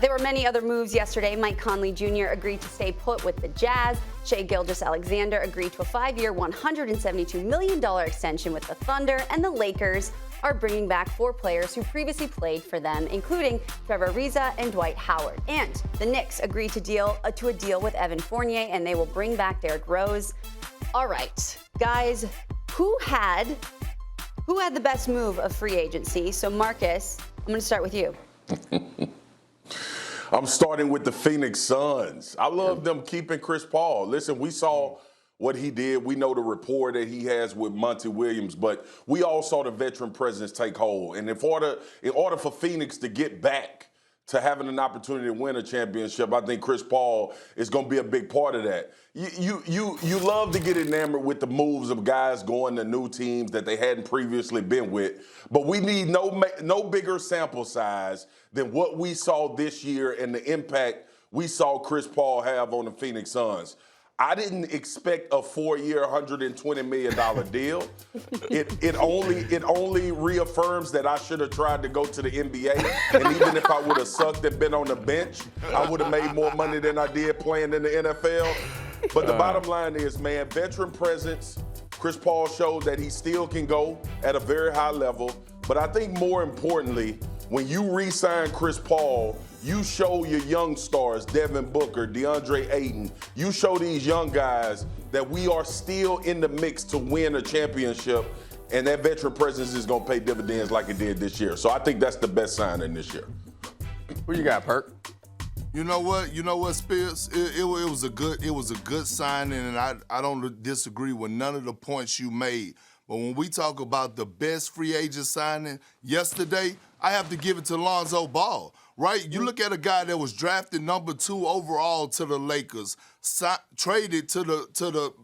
There were many other moves yesterday. Mike Conley Jr. agreed to stay put with the Jazz. Shai Gilgeous-Alexander agreed to a 5-year, $172 million extension with the Thunder, and the Lakers are bringing back 4 players who previously played for them, including Trevor Ariza and Dwight Howard. And the Knicks agreed to a deal with Evan Fournier, and they will bring back Derrick Rose. All right, guys, who had the best move of free agency? So, Marcus, I'm going to start with you. I'm starting with the Phoenix Suns. I love them keeping Chris Paul. Listen, we saw what he did. We know the rapport that he has with Monty Williams, but we all saw the veteran presence take hold. And in order for Phoenix to get back to having an opportunity to win a championship, I think Chris Paul is going to be a big part of that. You love to get enamored with the moves of guys going to new teams that they hadn't previously been with, but we need no bigger sample size than what we saw this year and the impact we saw Chris Paul have on the Phoenix Suns. I didn't expect a 4-year, $120 million deal. It only reaffirms that I should have tried to go to the NBA. And even if I would have sucked and been on the bench, I would have made more money than I did playing in the NFL. But the bottom line is, man, veteran presence. Chris Paul showed that he still can go at a very high level. But I think more importantly, when you re-sign Chris Paul, you show your young stars, Devin Booker, DeAndre Ayton, you show these young guys that we are still in the mix to win a championship, and that veteran presence is going to pay dividends like it did this year. So I think that's the best signing this year. Who you got, Perk? You know what, Spears? It was a good signing, and I don't disagree with none of the points you made. But when we talk about the best free agent signing yesterday, I have to give it to Lonzo Ball, right? You look at a guy that was drafted number 2 overall to the Lakers, traded to the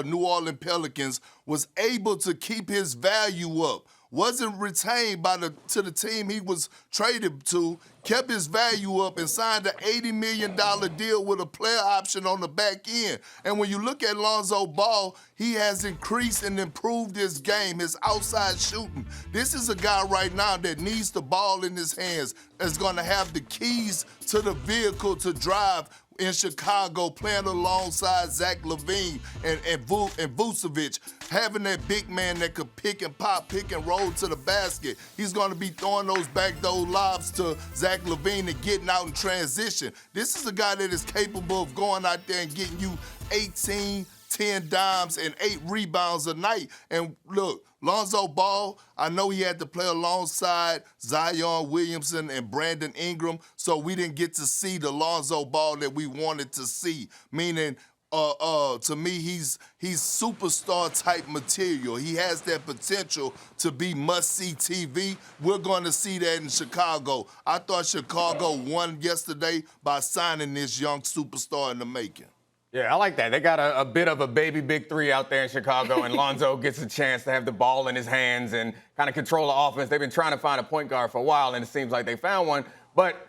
New Orleans Pelicans, was able to keep his value up, wasn't retained to the team he was traded to, kept his value up, and signed an $80 million deal with a player option on the back end. And when you look at Lonzo Ball, he has increased and improved his game, his outside shooting. This is a guy right now that needs the ball in his hands, is going to have the keys to the vehicle to drive in Chicago, playing alongside Zach LaVine and Vucevic, having that big man that could pick and pop, pick and roll to the basket. He's going to be throwing those backdoor lobs to Zach LaVine and getting out in transition. This is a guy that is capable of going out there and getting you 18, 10 dimes, and 8 rebounds a night. And look, Lonzo Ball, I know he had to play alongside Zion Williamson and Brandon Ingram, so we didn't get to see the Lonzo Ball that we wanted to see. Meaning, to me, he's superstar type material. He has that potential to be must-see TV. We're going to see that in Chicago. I thought Chicago won yesterday by signing this young superstar in the making. Yeah, I like that. They got a bit of a baby big 3 out there in Chicago, and Lonzo gets a chance to have the ball in his hands and kind of control the offense. They've been trying to find a point guard for a while, and it seems like they found one. But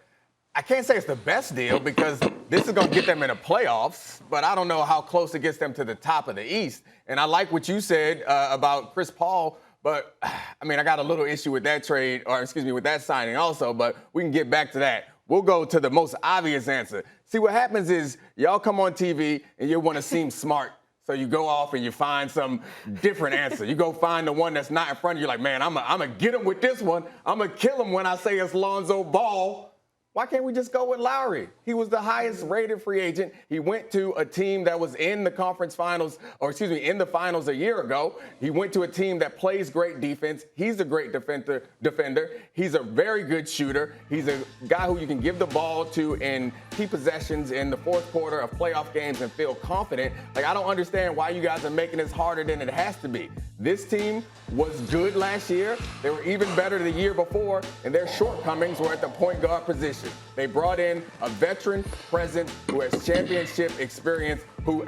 I can't say it's the best deal because this is going to get them in the playoffs, but I don't know how close it gets them to the top of the East. And I like what you said about Chris Paul, but, I mean, I got a little issue with that trade, or excuse me, with that signing also, but we can get back to that. We'll go to the most obvious answer. See, what happens is y'all come on TV and you want to seem smart. So you go off and you find some different answer. You go find the one that's not in front of you. Like, man, I'm going to get him with this one. I'm going to kill him when I say it's Lonzo Ball. Why can't we just go with Lowry? He was the highest rated free agent. He went to a team that was in the conference finals, or excuse me, in the finals a year ago. He went to a team that plays great defense. He's a great defender. He's a very good shooter. He's a guy who you can give the ball to in key possessions in the fourth quarter of playoff games and feel confident. Like, I don't understand why you guys are making this harder than it has to be. This team was good last year. They were even better the year before, and their shortcomings were at the point guard position. They brought in a veteran presence who has championship experience, who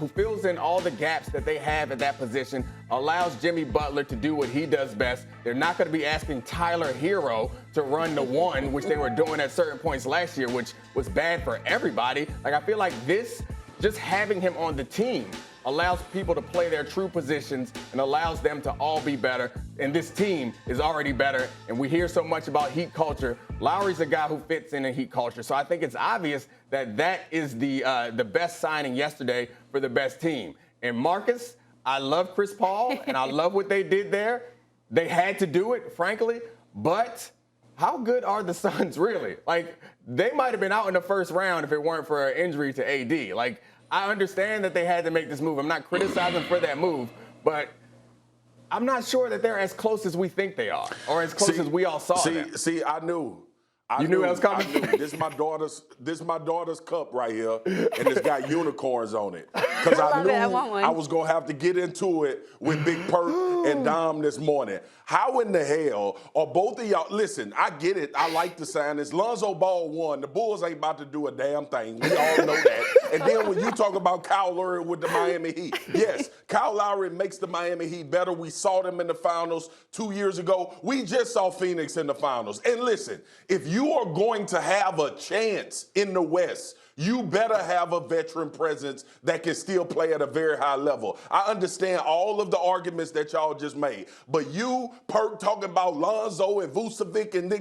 fills in all the gaps that they have at that position, allows Jimmy Butler to do what he does best. They're not going to be asking Tyler Hero to run the one, which they were doing at certain points last year, which was bad for everybody. Like, I feel like this, just having him on the team, allows people to play their true positions and allows them to all be better. And this team is already better. And we hear so much about heat culture, Lowry's a guy who fits in a Heat culture. So I think it's obvious that that is the best signing yesterday for the best team. And Marcus, I love Chris Paul, and I love what they did there. They had to do it, frankly. But how good are the Suns really? Like, they might have been out in the first round if it weren't for an injury to AD. Like, I understand that they had to make this move. I'm not criticizing for that move, but I'm not sure that they're as close as we think they are, or as close as we all saw them. See, I knew. You knew that was coming? I knew. This is my daughter's cup right here, and it's got unicorns on it. Because I knew I was going to have to get into it with Big Perk and Dom this morning. How in the hell are both of y'all? Listen, I get it. I like the signings. Lonzo Ball won. The Bulls ain't about to do a damn thing. We all know that. And then when you talk about Kyle Lowry with the Miami Heat, yes, Kyle Lowry makes the Miami Heat better. We saw them in the finals 2 years ago. We just saw Phoenix in the finals. And listen, if you are going to have a chance in the West, you better have a veteran presence that can still play at a very high level. I understand all of the arguments that y'all just made, but you, Perk, talking about Lonzo and Vucevic and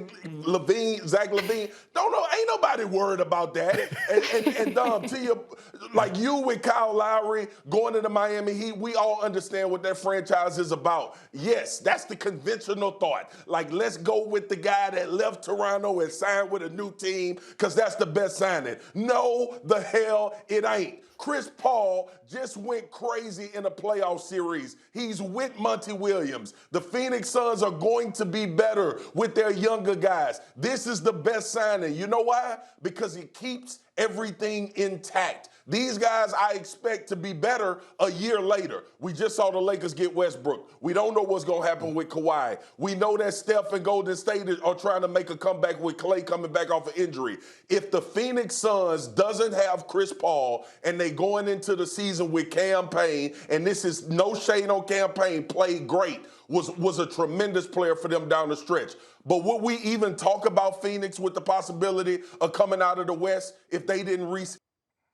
Zach LaVine, ain't nobody worried about that. And to your, like you with Kyle Lowry going to the Miami Heat, we all understand what that franchise is about. Yes, that's the conventional thought. Like, let's go with the guy that left Toronto and signed with a new team because that's the best signing. No, the hell it ain't. Chris Paul just went crazy in a playoff series. He's with Monty Williams. The Phoenix Suns are going to be better with their younger guys. This is the best signing. You know why? Because it keeps everything intact. These guys I expect to be better a year later. We just saw the Lakers get Westbrook. We don't know what's going to happen with Kawhi. We know that Steph and Golden State are trying to make a comeback with Klay coming back off of injury. If the Phoenix Suns doesn't have Chris Paul and they going into the season with Cam Payne, and this is no shade on Cam Payne, played great, was a tremendous player for them down the stretch. But would we even talk about Phoenix with the possibility of coming out of the West if they didn't reach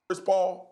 Chris Paul?